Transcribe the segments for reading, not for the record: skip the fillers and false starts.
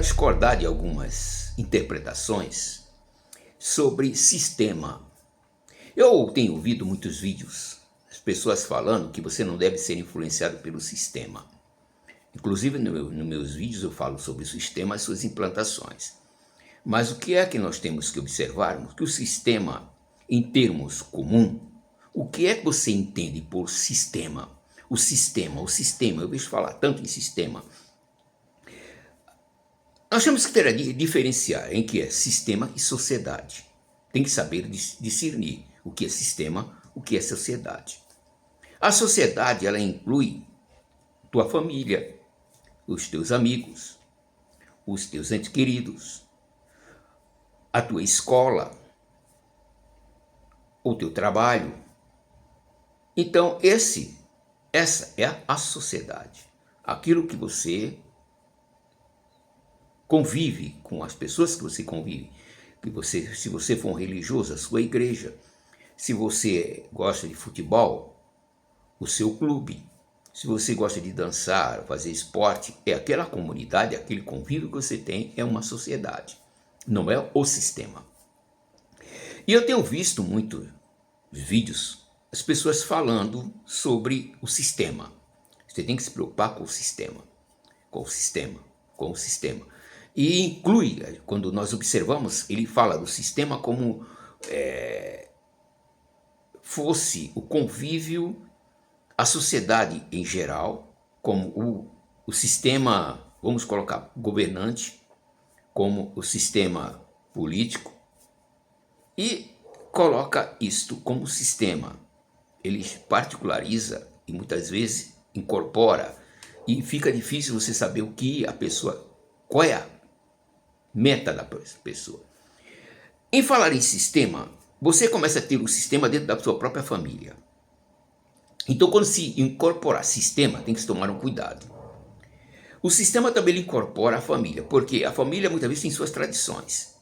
discordar de algumas interpretações sobre sistema. Eu tenho ouvido muitos vídeos, as pessoas falando que você não deve ser influenciado pelo sistema. Inclusive, nos meus vídeos eu falo sobre o sistema e suas implantações. Mas o que é que nós temos que observarmos? Que o sistema, em termos comum, o que é que você entende por sistema? O sistema, eu vejo falar tanto em sistema. Nós temos que diferenciar em que é sistema e sociedade. Tem que saber discernir o que é sistema, o que é sociedade. A sociedade, ela inclui tua família, os teus amigos, os teus entes queridos, a tua escola, o teu trabalho. Então, essa é a sociedade. Aquilo que você convive com as pessoas que você convive. Se você for um religioso, a sua igreja. Se você gosta de futebol, o seu clube. Se você gosta de dançar, fazer esporte, é aquela comunidade, aquele convívio que você tem, é uma sociedade. Não é o sistema. E eu tenho visto muitos vídeos, as pessoas falando sobre o sistema. Você tem que se preocupar com o sistema. Com o sistema. Com o sistema. E inclui, quando nós observamos, ele fala do sistema como fosse o convívio, a sociedade em geral, como o sistema, vamos colocar, governante, como o sistema político, e coloca isto como sistema. Ele particulariza e muitas vezes incorpora, e fica difícil você saber o que a pessoa, qual é a meta da pessoa. Em falar em sistema, você começa a ter um sistema dentro da sua própria família. Então, quando se incorporar sistema, tem que se tomar um cuidado. O sistema também incorpora a família, porque a família muitas vezes tem suas tradições,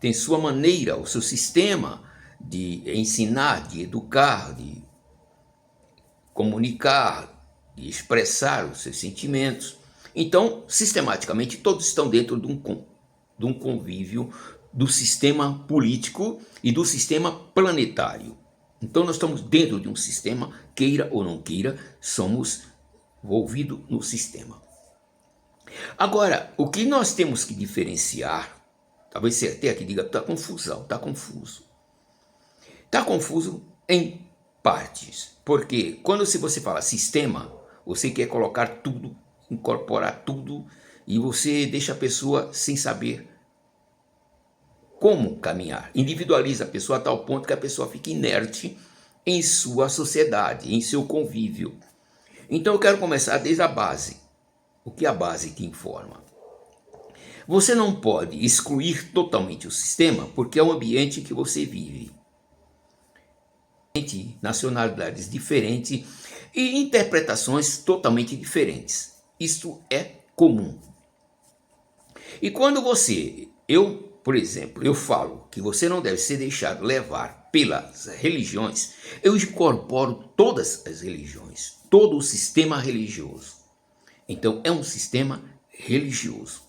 tem sua maneira, o seu sistema de ensinar, de educar, de comunicar, de expressar os seus sentimentos. Então, sistematicamente, todos estão dentro de um convívio do sistema político e do sistema planetário. Então, nós estamos dentro de um sistema, queira ou não queira, somos envolvidos no sistema. Agora, o que nós temos que diferenciar, talvez você até aqui diga, está confusão, está confuso. Está confuso em partes, porque quando você fala sistema, você quer colocar tudo, incorporar tudo, e você deixa a pessoa sem saber como caminhar. Individualiza a pessoa a tal ponto que a pessoa fica inerte em sua sociedade, em seu convívio. Então eu quero começar desde a base. O que a base te informa? Você não pode excluir totalmente o sistema, porque é o ambiente que você vive. Nacionalidades diferentes e interpretações totalmente diferentes. Isso é comum. E quando por exemplo, eu falo que você não deve ser deixado levar pelas religiões, eu incorporo todas as religiões, todo o sistema religioso. Então, é um sistema religioso.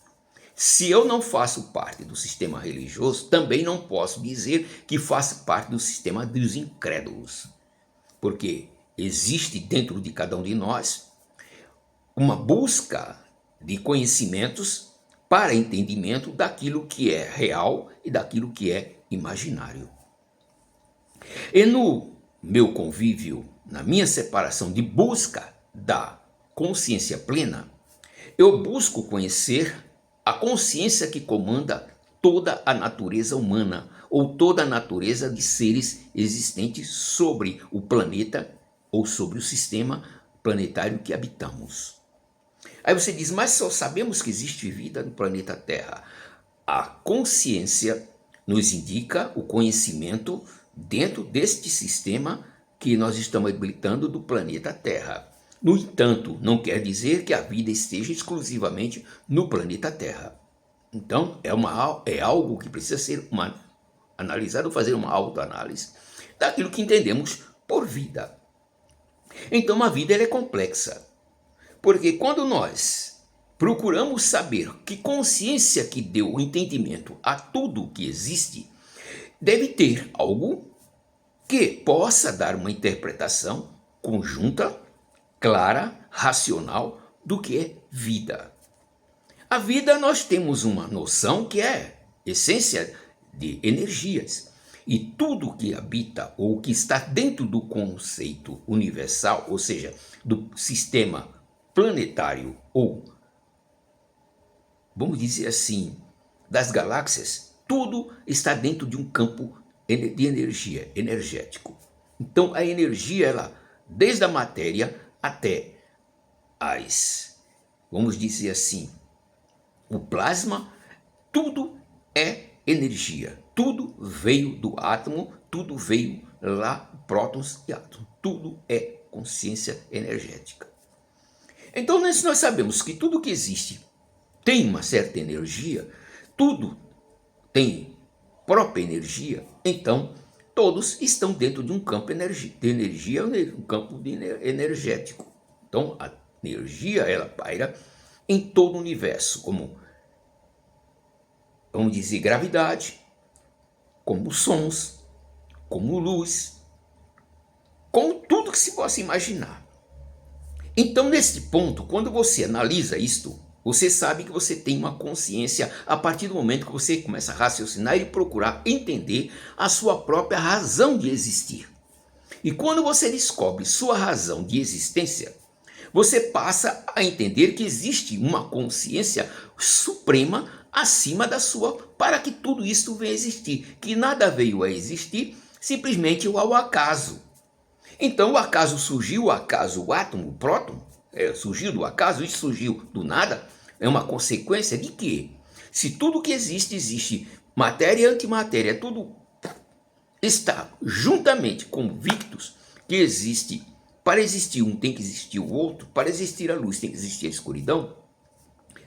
Se eu não faço parte do sistema religioso, também não posso dizer que faço parte do sistema dos incrédulos. Porque existe dentro de cada um de nós uma busca de conhecimentos para entendimento daquilo que é real e daquilo que é imaginário. E no meu convívio, na minha separação de busca da consciência plena, eu busco conhecer a consciência que comanda toda a natureza humana, ou toda a natureza de seres existentes sobre o planeta ou sobre o sistema planetário que habitamos. Aí você diz, mas só sabemos que existe vida no planeta Terra. A consciência nos indica o conhecimento dentro deste sistema que nós estamos habitando do planeta Terra. No entanto, não quer dizer que a vida esteja exclusivamente no planeta Terra. Então, é algo que precisa ser analisado, fazer uma autoanálise daquilo que entendemos por vida. Então, a vida ela é complexa. Porque quando nós procuramos saber que consciência que deu o entendimento a tudo que existe, deve ter algo que possa dar uma interpretação conjunta, clara, racional do que é vida. A vida, nós temos uma noção que é essência de energias. E tudo que habita ou que está dentro do conceito universal, ou seja, do sistema planetário ou, vamos dizer assim, das galáxias, tudo está dentro de um campo de energia, energético. Então a energia, ela, desde a matéria até vamos dizer assim, o plasma, tudo é energia. Tudo veio do átomo, tudo veio lá, prótons e átomos. Tudo é consciência energética. Então nós sabemos que tudo que existe tem uma certa energia, tudo tem própria energia, então todos estão dentro de um campo de energia, um campo energético. Então a energia, ela paira em todo o universo, como, vamos dizer, gravidade, como sons, como luz, como tudo que se possa imaginar. Então, nesse ponto, quando você analisa isto, você sabe que você tem uma consciência a partir do momento que você começa a raciocinar e procurar entender a sua própria razão de existir. E quando você descobre sua razão de existência, você passa a entender que existe uma consciência suprema acima da sua, para que tudo isso venha a existir, que nada veio a existir simplesmente ao acaso. Então o acaso surgiu, o acaso, o átomo, o próton, surgiu do acaso, isso surgiu do nada, é uma consequência de quê? Se tudo que existe, existe matéria e antimatéria, tudo está juntamente convictos que existe, para existir um tem que existir o outro, para existir a luz tem que existir a escuridão,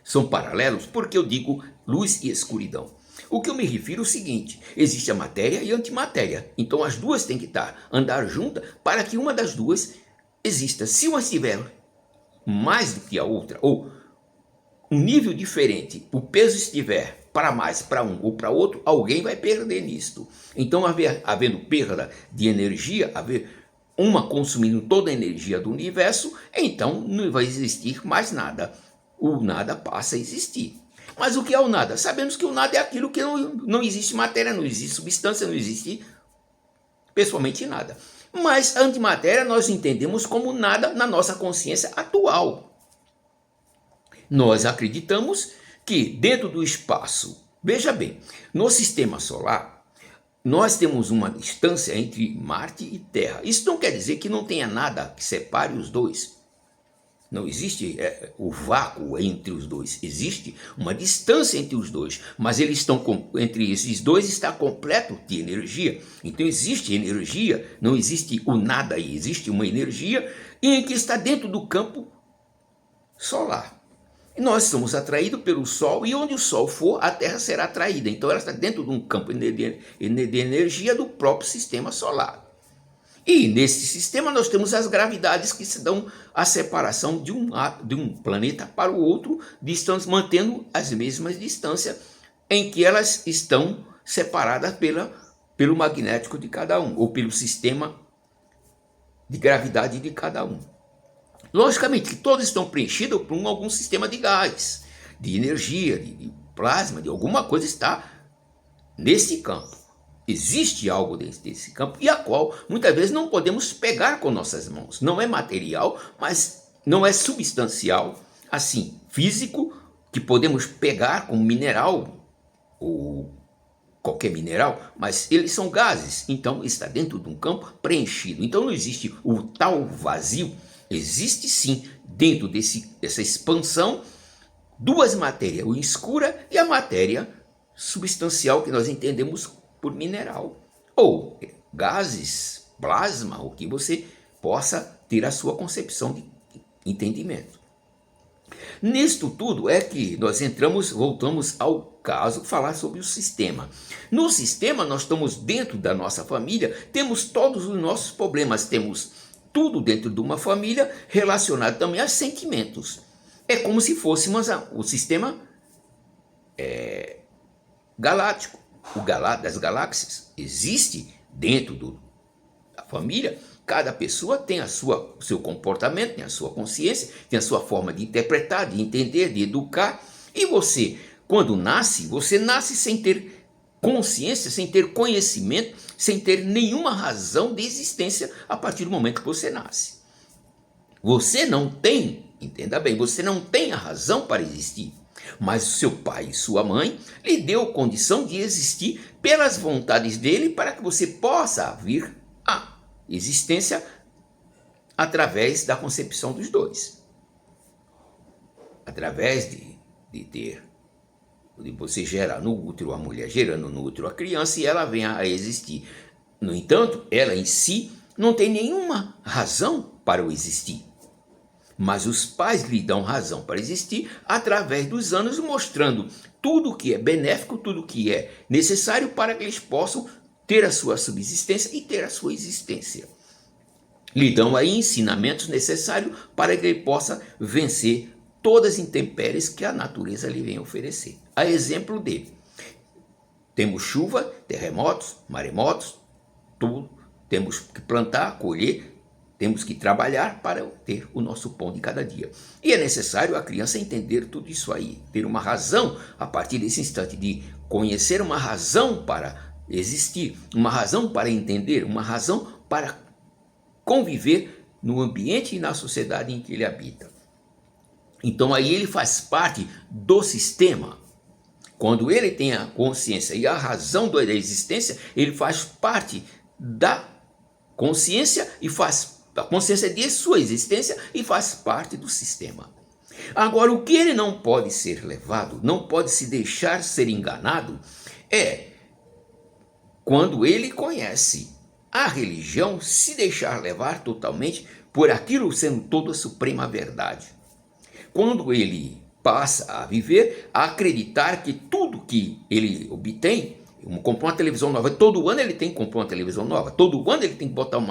são paralelos, porque eu digo luz e escuridão. O que eu me refiro é o seguinte: existe a matéria e a antimatéria. Então as duas têm que andar juntas para que uma das duas exista. Se uma estiver mais do que a outra, ou um nível diferente, o peso estiver para mais, para um ou para outro, alguém vai perder nisto. Então, havendo perda de energia, haver uma consumindo toda a energia do universo, então não vai existir mais nada. O nada passa a existir. Mas o que é o nada? Sabemos que o nada é aquilo que não existe matéria, não existe substância, não existe pessoalmente nada. Mas a antimatéria nós entendemos como nada na nossa consciência atual. Nós acreditamos que dentro do espaço, veja bem, no sistema solar, nós temos uma distância entre Marte e Terra. Isso não quer dizer que não tenha nada que separe os dois. Não existe o vácuo entre os dois. Existe uma distância entre os dois. Mas eles estão entre esses dois está completo de energia. Então existe energia, não existe o nada aí. Existe uma energia em que está dentro do campo solar. E nós somos atraídos pelo Sol, e onde o Sol for, a Terra será atraída. Então ela está dentro de um campo de energia do próprio sistema solar. E nesse sistema nós temos as gravidades que se dão a separação de um planeta para o outro, mantendo as mesmas distâncias em que elas estão separadas pelo magnético de cada um, ou pelo sistema de gravidade de cada um. Logicamente que todos estão preenchidos por algum sistema de gás, de energia, de plasma, de alguma coisa está nesse campo. Existe algo desse campo e a qual muitas vezes não podemos pegar com nossas mãos. Não é material, mas não é substancial, assim, físico, que podemos pegar como mineral ou qualquer mineral, mas eles são gases, então está dentro de um campo preenchido. Então não existe o tal vazio, existe sim, dentro dessa expansão, duas matérias, a escura e a matéria substancial que nós entendemos por mineral, ou gases, plasma, o que você possa ter a sua concepção de entendimento. Nisto tudo é que nós voltamos ao caso, falar sobre o sistema. No sistema nós estamos dentro da nossa família, temos todos os nossos problemas, temos tudo dentro de uma família relacionado também a sentimentos. É como se fôssemos o sistema galáctico, das galáxias. Existe dentro da família, cada pessoa tem o seu comportamento, tem a sua consciência, tem a sua forma de interpretar, de entender, de educar. E você, quando nasce, você nasce sem ter consciência, sem ter conhecimento, sem ter nenhuma razão de existência a partir do momento que você nasce. Você não tem, entenda bem, você não tem a razão para existir. Mas seu pai e sua mãe lhe deu condição de existir pelas vontades dele para que você possa vir à existência através da concepção dos dois. Através de você gerar no útero a mulher, gerando no útero a criança e ela vem a existir. No entanto, ela em si não tem nenhuma razão para o existir. Mas os pais lhe dão razão para existir através dos anos, mostrando tudo o que é benéfico, tudo o que é necessário para que eles possam ter a sua subsistência e ter a sua existência. Lhe dão aí ensinamentos necessários para que ele possa vencer todas as intempéries que a natureza lhe vem oferecer. A exemplo de, temos chuva, terremotos, maremotos, tudo, temos que plantar, colher, temos que trabalhar para ter o nosso pão de cada dia. E é necessário a criança entender tudo isso aí, ter uma razão a partir desse instante, de conhecer uma razão para existir, uma razão para entender, uma razão para conviver no ambiente e na sociedade em que ele habita. Então aí ele faz parte do sistema. Quando ele tem a consciência e a razão da existência, ele faz parte da consciência e faz a consciência de sua existência e faz parte do sistema. Agora, o que ele não pode ser levado, não pode se deixar ser enganado, é quando ele conhece a religião, se deixar levar totalmente por aquilo sendo toda a suprema verdade. Quando ele passa a viver, a acreditar que tudo que ele obtém, comprou uma televisão nova, todo ano ele tem que comprar uma televisão nova, todo ano ele tem que botar um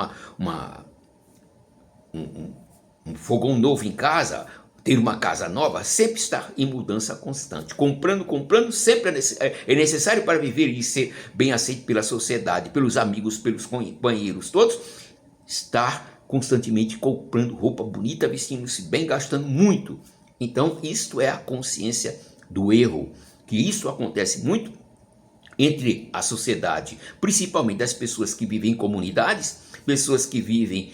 fogão novo em casa, ter uma casa nova, sempre estar em mudança constante, comprando, sempre é necessário para viver e ser bem aceito pela sociedade, pelos amigos, pelos companheiros, todos, estar constantemente comprando roupa bonita, vestindo-se bem, gastando muito. Então, isto é a consciência do erro, que isso acontece muito entre a sociedade, principalmente as pessoas que vivem em comunidades, pessoas que vivem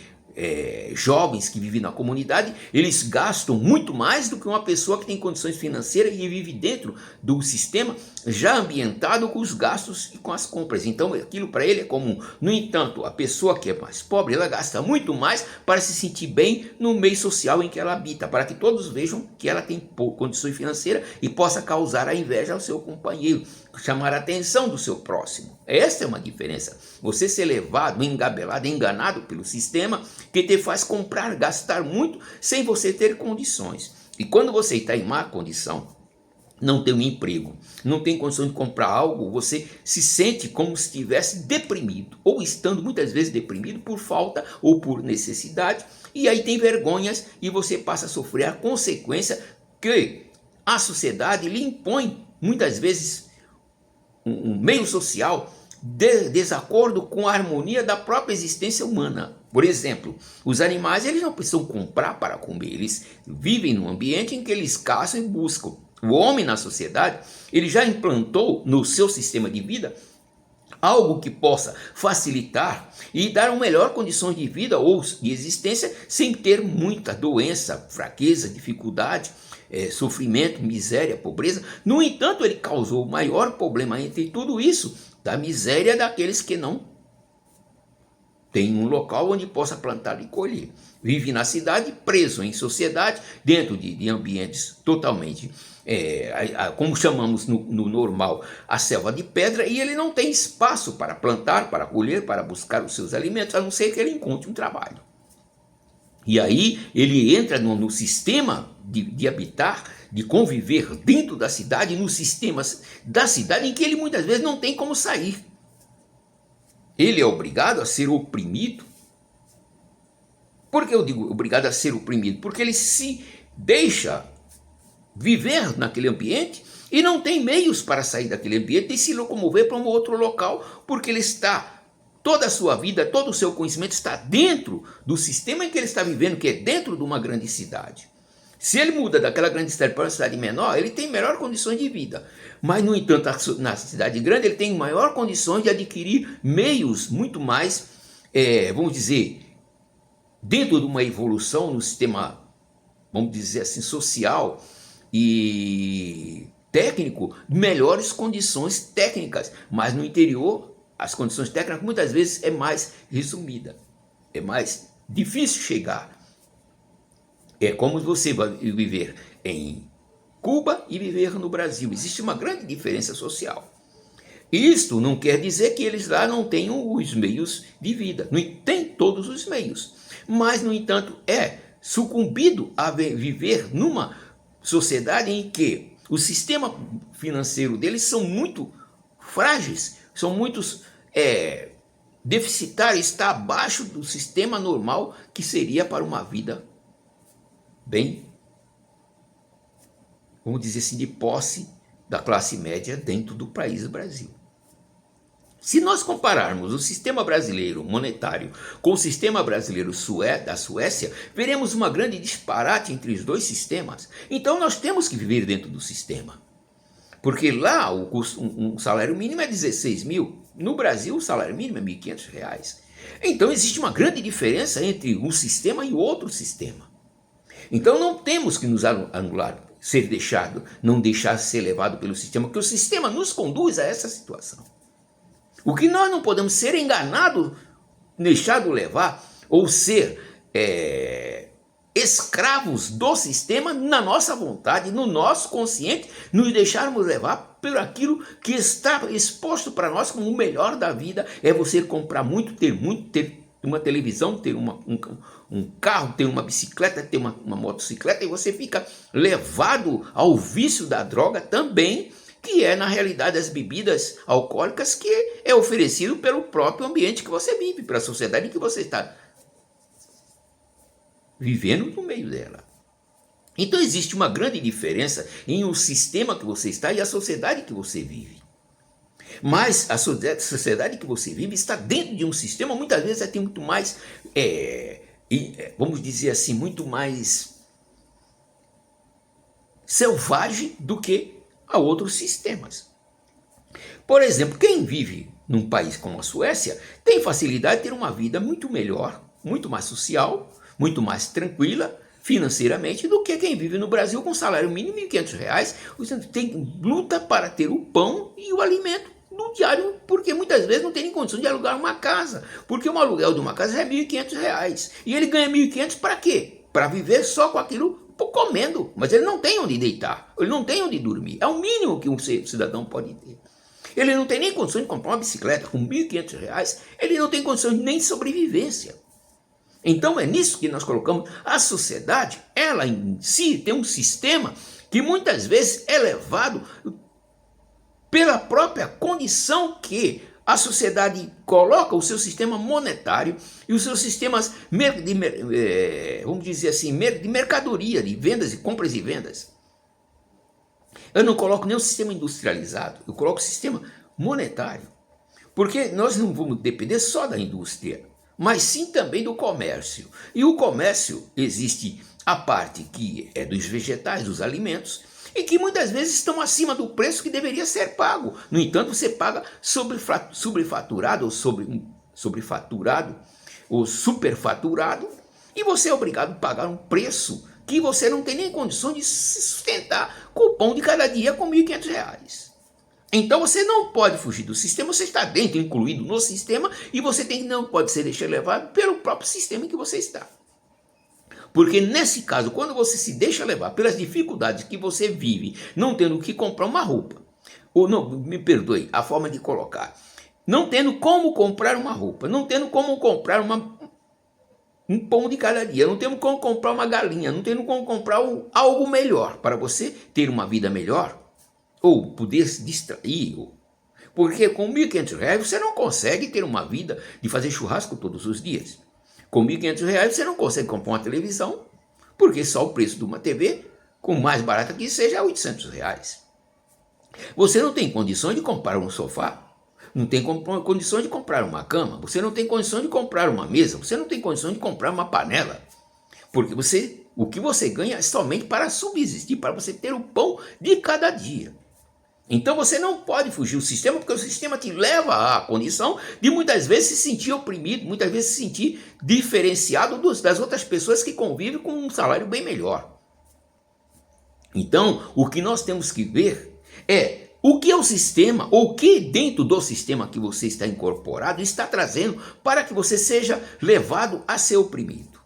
jovens que vivem na comunidade, eles gastam muito mais do que uma pessoa que tem condições financeiras e vive dentro do sistema já ambientado com os gastos e com as compras. Então aquilo para ele é comum. No entanto, a pessoa que é mais pobre, ela gasta muito mais para se sentir bem no meio social em que ela habita, para que todos vejam que ela tem condições financeiras e possa causar a inveja ao seu companheiro, chamar a atenção do seu próximo. Essa é uma diferença. Você ser levado, engabelado, enganado pelo sistema que te faz comprar, gastar muito sem você ter condições. E quando você está em má condição, não tem um emprego, não tem condição de comprar algo, você se sente como se estivesse deprimido, ou estando muitas vezes deprimido por falta ou por necessidade, e aí tem vergonhas e você passa a sofrer a consequência que a sociedade lhe impõe, muitas vezes um meio social de desacordo com a harmonia da própria existência humana. Por exemplo, os animais eles não precisam comprar para comer, eles vivem num ambiente em que eles caçam e buscam. O homem na sociedade, ele já implantou no seu sistema de vida algo que possa facilitar e dar uma melhor condição de vida ou de existência sem ter muita doença, fraqueza, dificuldade, sofrimento, miséria, pobreza. No entanto, ele causou o maior problema entre tudo isso, da miséria daqueles que não têm um local onde possa plantar e colher. Vive na cidade, preso em sociedade, dentro de ambientes totalmente, como chamamos no normal, a selva de pedra, e ele não tem espaço para plantar, para colher, para buscar os seus alimentos, a não ser que ele encontre um trabalho. E aí ele entra no sistema de habitar, de conviver dentro da cidade, nos sistemas da cidade em que ele muitas vezes não tem como sair. Ele é obrigado a ser oprimido. Por que eu digo obrigado a ser oprimido? Porque ele se deixa viver naquele ambiente e não tem meios para sair daquele ambiente e se locomover para um outro local, porque ele está, toda a sua vida, todo o seu conhecimento está dentro do sistema em que ele está vivendo, que é dentro de uma grande cidade. Se ele muda daquela grande cidade para uma cidade menor, ele tem melhores condições de vida. Mas, no entanto, na cidade grande, ele tem maior condições de adquirir meios muito mais, vamos dizer, dentro de uma evolução no sistema, vamos dizer assim, social e técnico, melhores condições técnicas. Mas no interior, as condições técnicas muitas vezes é mais resumida, é mais difícil chegar. É como você vai viver em Cuba e viver no Brasil. Existe uma grande diferença social. Isto não quer dizer que eles lá não tenham os meios de vida. Não tem todos os meios. Mas, no entanto, é sucumbido a viver numa sociedade em que o sistema financeiro deles são muito frágeis, são muito deficitários, está abaixo do sistema normal que seria para uma vida bem, vamos dizer assim, de posse da classe média dentro do país Brasil. Se nós compararmos o sistema brasileiro monetário com o sistema brasileiro da Suécia, veremos uma grande disparate entre os dois sistemas. Então nós temos que viver dentro do sistema. Porque lá um salário mínimo é 16 mil, no Brasil o salário mínimo é R$ 1.500. Então existe uma grande diferença entre um sistema e outro sistema. Então não temos que nos anular, não deixar ser levado pelo sistema, porque o sistema nos conduz a essa situação. O que nós não podemos ser enganados, deixado levar, ou ser escravos do sistema na nossa vontade, no nosso consciente, nos deixarmos levar por aquilo que está exposto para nós como o melhor da vida, é você comprar muito, ter uma televisão, ter um carro, ter uma bicicleta, ter uma motocicleta, e você fica levado ao vício da droga também, que é na realidade as bebidas alcoólicas que é oferecido pelo próprio ambiente que você vive, pela sociedade que você está vivendo no meio dela. Então existe uma grande diferença em o sistema que você está e a sociedade que você vive. Mas a sociedade que você vive está dentro de um sistema, muitas vezes tem muito mais, vamos dizer assim, muito mais selvagem do que a outros sistemas. Por exemplo, quem vive num país como a Suécia tem facilidade de ter uma vida muito melhor, muito mais social, muito mais tranquila financeiramente do que quem vive no Brasil com salário mínimo de R$ 1.500. Você tem luta para ter o pão e o alimento no diário, porque muitas vezes não tem nem condição de alugar uma casa, porque o aluguel de uma casa é R$ 1.500 e ele ganha R$ 1.500 para quê? Para viver só com aquilo comendo, mas ele não tem onde deitar, ele não tem onde dormir, é o mínimo que um cidadão pode ter. Ele não tem nem condição de comprar uma bicicleta com R$ 1.500, ele não tem condições nem de sobrevivência. Então é nisso que nós colocamos a sociedade, ela em si tem um sistema que muitas vezes é levado pela própria condição que a sociedade coloca o seu sistema monetário e os seus sistemas, vamos dizer assim, de mercadoria, de vendas, de compras e vendas. Eu não coloco nem o sistema industrializado, eu coloco o sistema monetário. Porque nós não vamos depender só da indústria, mas sim também do comércio. E o comércio existe a parte que é dos vegetais, dos alimentos, e que muitas vezes estão acima do preço que deveria ser pago. No entanto, você paga sobrefaturado ou superfaturado, e você é obrigado a pagar um preço que você não tem nem condição de se sustentar com o pão de cada dia com R$ 1.500. Então você não pode fugir do sistema, você está dentro, incluído no sistema, e você não pode ser deixado levado pelo próprio sistema em que você está. Porque nesse caso, quando você se deixa levar pelas dificuldades que você vive, não tendo que comprar uma roupa, ou não, me perdoe, a forma de colocar, não tendo como comprar uma roupa, não tendo como comprar um pão de cada dia, não tendo como comprar uma galinha, não tendo como comprar algo melhor para você ter uma vida melhor, ou poder se distrair, porque com R$ 1.500 você não consegue ter uma vida de fazer churrasco todos os dias. Com R$ 1.500 você não consegue comprar uma televisão, porque só o preço de uma TV com mais barata que seja, R$ 800. Você não tem condições de comprar um sofá, não tem condições de comprar uma cama, você não tem condições de comprar uma mesa, você não tem condições de comprar uma panela, porque o que você ganha é somente para subsistir, para você ter o pão de cada dia. Então você não pode fugir do sistema, porque o sistema te leva à condição de muitas vezes se sentir oprimido, muitas vezes se sentir diferenciado das outras pessoas que convivem com um salário bem melhor. Então, o que nós temos que ver é o que é o sistema, ou o que dentro do sistema que você está incorporado está trazendo para que você seja levado a ser oprimido.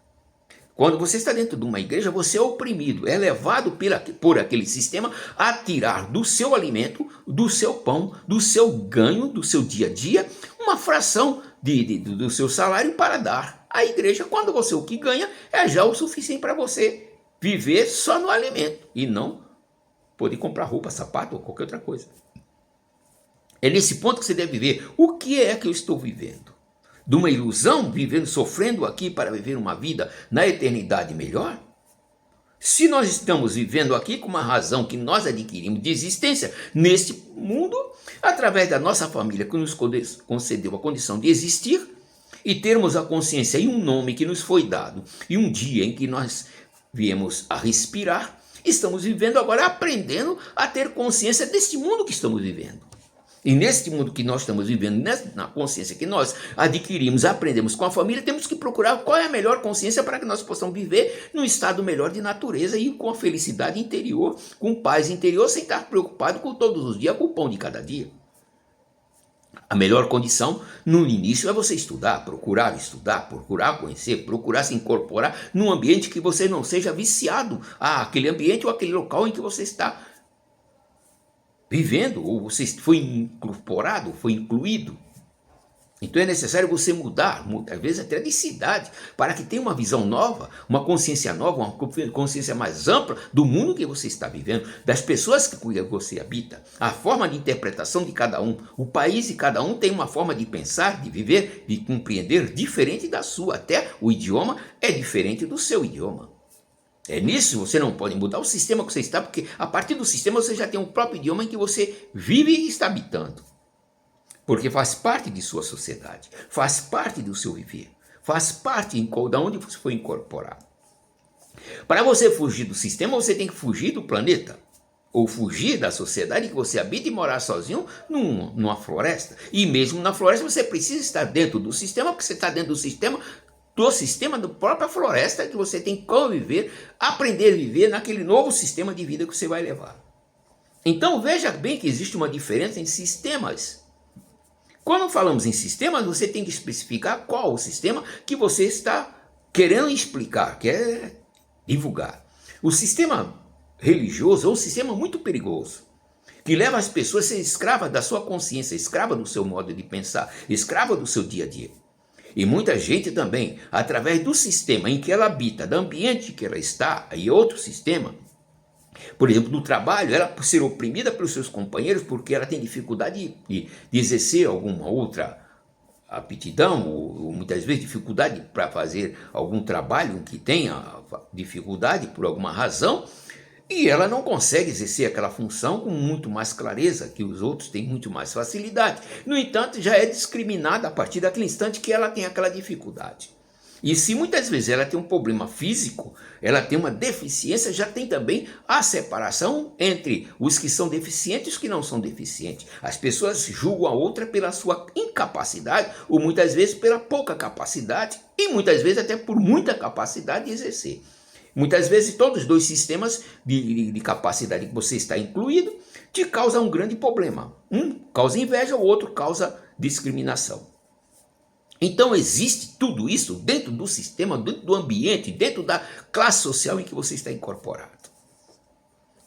Quando você está dentro de uma igreja, você é oprimido, é levado por aquele sistema a tirar do seu alimento, do seu pão, do seu ganho, do seu dia a dia, uma fração do seu salário para dar à igreja, quando você o que ganha é já o suficiente para você viver só no alimento e não poder comprar roupa, sapato ou qualquer outra coisa. É nesse ponto que você deve ver o que é que eu estou vivendo. De uma ilusão, vivendo, sofrendo aqui para viver uma vida na eternidade melhor? Se nós estamos vivendo aqui com uma razão que nós adquirimos de existência neste mundo, através da nossa família que nos concedeu a condição de existir e termos a consciência e um nome que nos foi dado e um dia em que nós viemos a respirar, estamos vivendo agora aprendendo a ter consciência deste mundo que estamos vivendo. E neste mundo que nós estamos vivendo, na consciência que nós adquirimos, aprendemos com a família, temos que procurar qual é a melhor consciência para que nós possamos viver num estado melhor de natureza e com a felicidade interior, com paz interior, sem estar preocupado com todos os dias, com o pão de cada dia. A melhor condição no início é você estudar, procurar conhecer, procurar se incorporar num ambiente que você não seja viciado àquele ambiente ou àquele local em que você está vivendo, ou você foi incorporado, foi incluído. Então é necessário você mudar, muitas vezes até de cidade, para que tenha uma visão nova, uma consciência nova, uma consciência mais ampla do mundo que você está vivendo, das pessoas que você habita, a forma de interpretação de cada um. O país de cada um tem uma forma de pensar, de viver, de compreender diferente da sua. Até o idioma é diferente do seu idioma. É nisso você não pode mudar o sistema que você está, porque a partir do sistema você já tem um próprio idioma em que você vive e está habitando. Porque faz parte de sua sociedade, faz parte do seu viver, faz parte de onde você foi incorporado. Para você fugir do sistema, você tem que fugir do planeta, ou fugir da sociedade que você habita e morar sozinho numa floresta. E mesmo na floresta você precisa estar dentro do sistema, porque você está dentro do sistema da própria floresta que você tem que conviver, aprender a viver naquele novo sistema de vida que você vai levar. Então veja bem que existe uma diferença em sistemas. Quando falamos em sistemas, você tem que especificar qual o sistema que você está querendo explicar, quer divulgar. O sistema religioso é um sistema muito perigoso, que leva as pessoas a ser escravas da sua consciência, escrava do seu modo de pensar, escrava do seu dia a dia. E muita gente também, através do sistema em que ela habita, do ambiente que ela está, e outro sistema, por exemplo, no trabalho, ela por ser oprimida pelos seus companheiros, porque ela tem dificuldade de exercer alguma outra aptidão, ou muitas vezes dificuldade para fazer algum trabalho que tenha dificuldade por alguma razão, e ela não consegue exercer aquela função com muito mais clareza, que os outros têm muito mais facilidade. No entanto, já é discriminada a partir daquele instante que ela tem aquela dificuldade. E se muitas vezes ela tem um problema físico, ela tem uma deficiência, já tem também a separação entre os que são deficientes e os que não são deficientes. As pessoas julgam a outra pela sua incapacidade, ou muitas vezes pela pouca capacidade, e muitas vezes até por muita capacidade de exercer. Muitas vezes todos os dois sistemas de capacidade que você está incluído te causam um grande problema. Um causa inveja, o outro causa discriminação. Então existe tudo isso dentro do sistema, dentro do ambiente, dentro da classe social em que você está incorporado.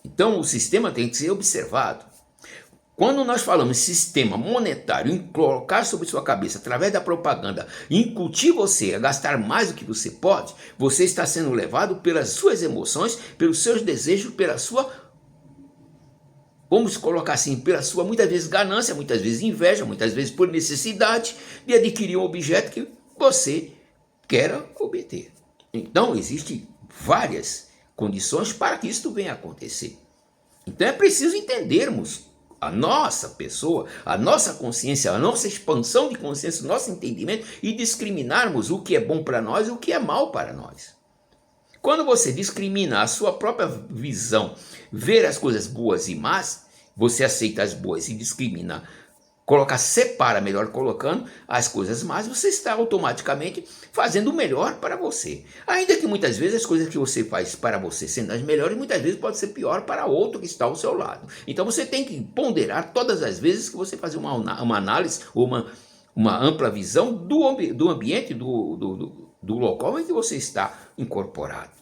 Então o sistema tem que ser observado. Quando nós falamos em sistema monetário, em colocar sobre sua cabeça, através da propaganda, incutir você a gastar mais do que você pode, você está sendo levado pelas suas emoções, pelos seus desejos, pela sua, vamos colocar assim, pela sua, muitas vezes, ganância, muitas vezes inveja, muitas vezes por necessidade de adquirir um objeto que você quer obter. Então, existem várias condições para que isto venha a acontecer. Então é preciso entendermos a nossa pessoa, a nossa consciência, a nossa expansão de consciência, o nosso entendimento e discriminarmos o que é bom para nós e o que é mal para nós. Quando você discrimina a sua própria visão, ver as coisas boas e más, você aceita as boas e discrimina, separa, melhor colocando, as coisas más, você está automaticamente fazendo o melhor para você. Ainda que muitas vezes as coisas que você faz para você sendo as melhores, muitas vezes pode ser pior para outro que está ao seu lado. Então você tem que ponderar todas as vezes que você fazer uma análise ou uma ampla visão do ambiente, do local em que você está incorporado.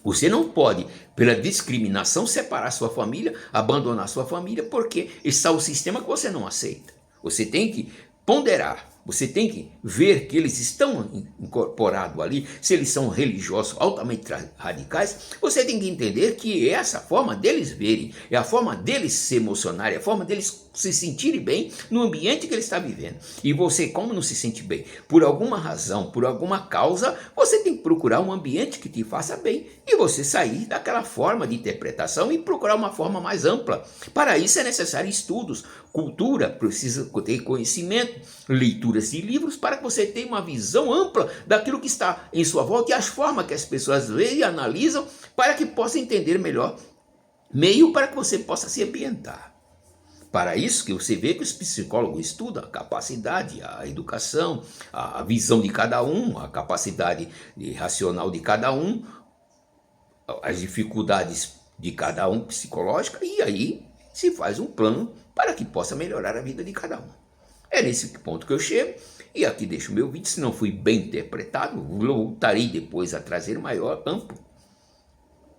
Você não pode, pela discriminação, separar sua família, abandonar sua família, porque está o sistema que você não aceita. Você tem que ponderar, você tem que ver que eles estão incorporados ali, se eles são religiosos altamente radicais, você tem que entender que é essa forma deles verem, é a forma deles se emocionarem, é a forma deles se sentirem bem no ambiente que ele está vivendo. E você, como não se sente bem, por alguma razão, por alguma causa, você tem que procurar um ambiente que te faça bem e você sair daquela forma de interpretação e procurar uma forma mais ampla. Para isso é necessário estudos, cultura, precisa ter conhecimento, leituras de livros para que você tenha uma visão ampla daquilo que está em sua volta e as formas que as pessoas veem e analisam para que possa entender melhor, meio para que você possa se ambientar. Para isso que você vê que os psicólogos estudam a capacidade, a educação, a visão de cada um, a capacidade racional de cada um, as dificuldades de cada um psicológica, e aí se faz um plano para que possa melhorar a vida de cada um. É nesse ponto que eu chego, e aqui deixo o meu vídeo. Se não fui bem interpretado, voltarei depois a trazer maior, amplo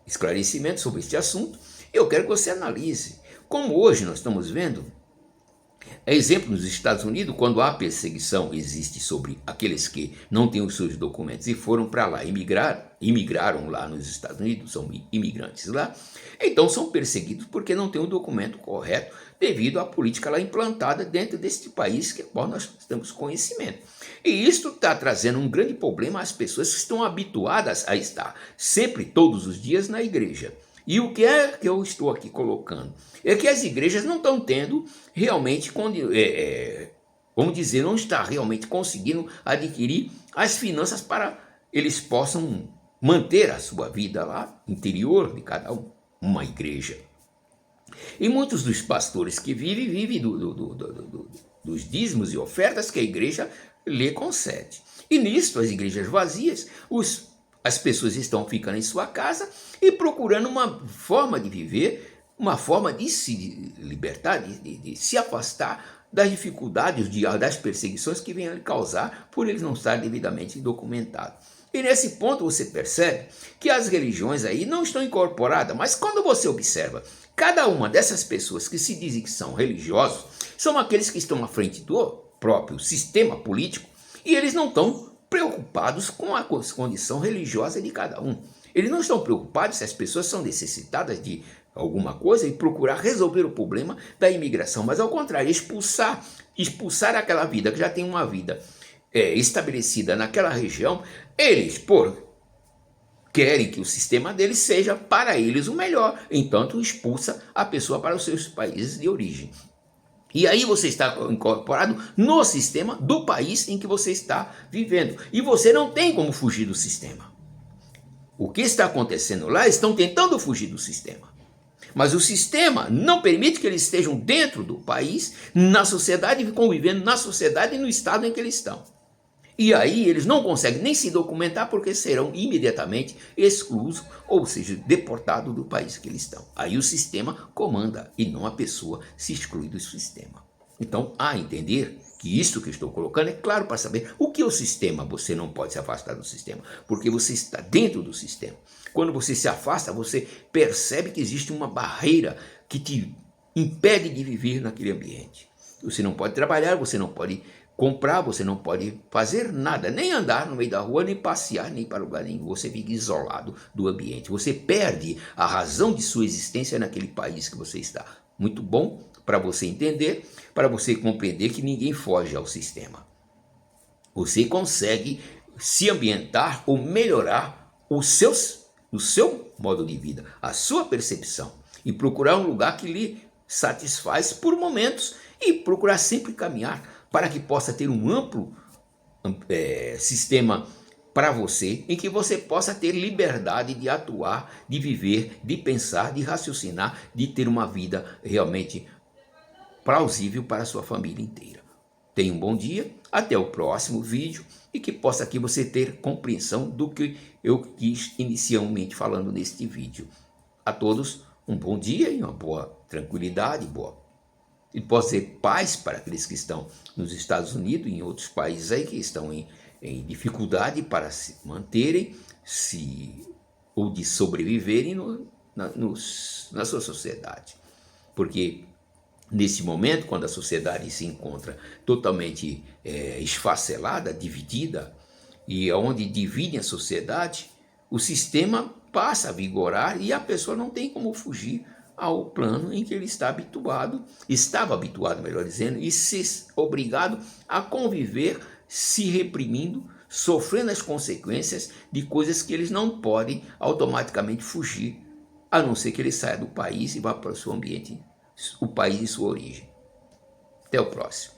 esclarecimento sobre este assunto. Eu quero que você analise. Como hoje nós estamos vendo, exemplo nos Estados Unidos, quando há perseguição existe sobre aqueles que não têm os seus documentos e foram para lá, imigraram lá nos Estados Unidos, são imigrantes lá, então são perseguidos porque não têm o documento correto devido à política lá implantada dentro deste país que nós temos conhecimento. E isso está trazendo um grande problema às pessoas que estão habituadas a estar sempre, todos os dias, na igreja. E o que é que eu estou aqui colocando? É que as igrejas não estão tendo realmente, vamos dizer, não está realmente conseguindo adquirir as finanças para eles possam manter a sua vida lá, interior de cada uma igreja. E muitos dos pastores que vivem dos dízimos e ofertas que a igreja lhe concede. E nisto, as igrejas vazias, as pessoas estão ficando em sua casa e procurando uma forma de viver, uma forma de se libertar, de se afastar das dificuldades, das perseguições que vêm a causar por eles não estarem devidamente documentados. E nesse ponto você percebe que as religiões aí não estão incorporadas, mas quando você observa, cada uma dessas pessoas que se dizem que são religiosos, são aqueles que estão à frente do próprio sistema político e eles não estão preocupados com a condição religiosa de cada um. Eles não estão preocupados se as pessoas são necessitadas de alguma coisa e procurar resolver o problema da imigração, mas ao contrário, expulsar aquela vida que já tem uma vida estabelecida naquela região. Eles, querem que o sistema deles seja para eles o melhor, entanto expulsa a pessoa para os seus países de origem. E aí você está incorporado no sistema do país em que você está vivendo. E você não tem como fugir do sistema. O que está acontecendo lá, estão tentando fugir do sistema. Mas o sistema não permite que eles estejam dentro do país, na sociedade, convivendo na sociedade e no estado em que eles estão. E aí eles não conseguem nem se documentar porque serão imediatamente exclusos, ou seja, deportados do país que eles estão. Aí o sistema comanda e não a pessoa se exclui do sistema. Então, a entender que isso que eu estou colocando é claro para saber o que é o sistema. Você não pode se afastar do sistema, porque você está dentro do sistema. Quando você se afasta, você percebe que existe uma barreira que te impede de viver naquele ambiente. Você não pode trabalhar, você não pode comprar, você não pode fazer nada, nem andar no meio da rua, nem passear, nem para lugar nenhum. Você fica isolado do ambiente. Você perde a razão de sua existência naquele país que você está. Muito bom para você entender, para você compreender que ninguém foge ao sistema. Você consegue se ambientar ou melhorar o o seu modo de vida, a sua percepção, e procurar um lugar que lhe satisfaz por momentos e procurar sempre caminhar para que possa ter um amplo sistema para você, em que você possa ter liberdade de atuar, de viver, de pensar, de raciocinar, de ter uma vida realmente plausível para a sua família inteira. Tenha um bom dia, até o próximo vídeo e que possa aqui você ter compreensão do que eu quis inicialmente falando neste vídeo. A todos um bom dia e uma boa tranquilidade, e pode ser paz para aqueles que estão nos Estados Unidos e em outros países aí que estão em dificuldade para se manterem ou de sobreviverem na sua sociedade. Porque nesse momento, quando a sociedade se encontra totalmente esfacelada, dividida, e onde dividem a sociedade, o sistema passa a vigorar e a pessoa não tem como fugir ao plano em que ele estava habituado, melhor dizendo, e se obrigado a conviver, se reprimindo, sofrendo as consequências de coisas que eles não podem automaticamente fugir, a não ser que ele saia do país e vá para o seu ambiente, o país de sua origem. Até o próximo.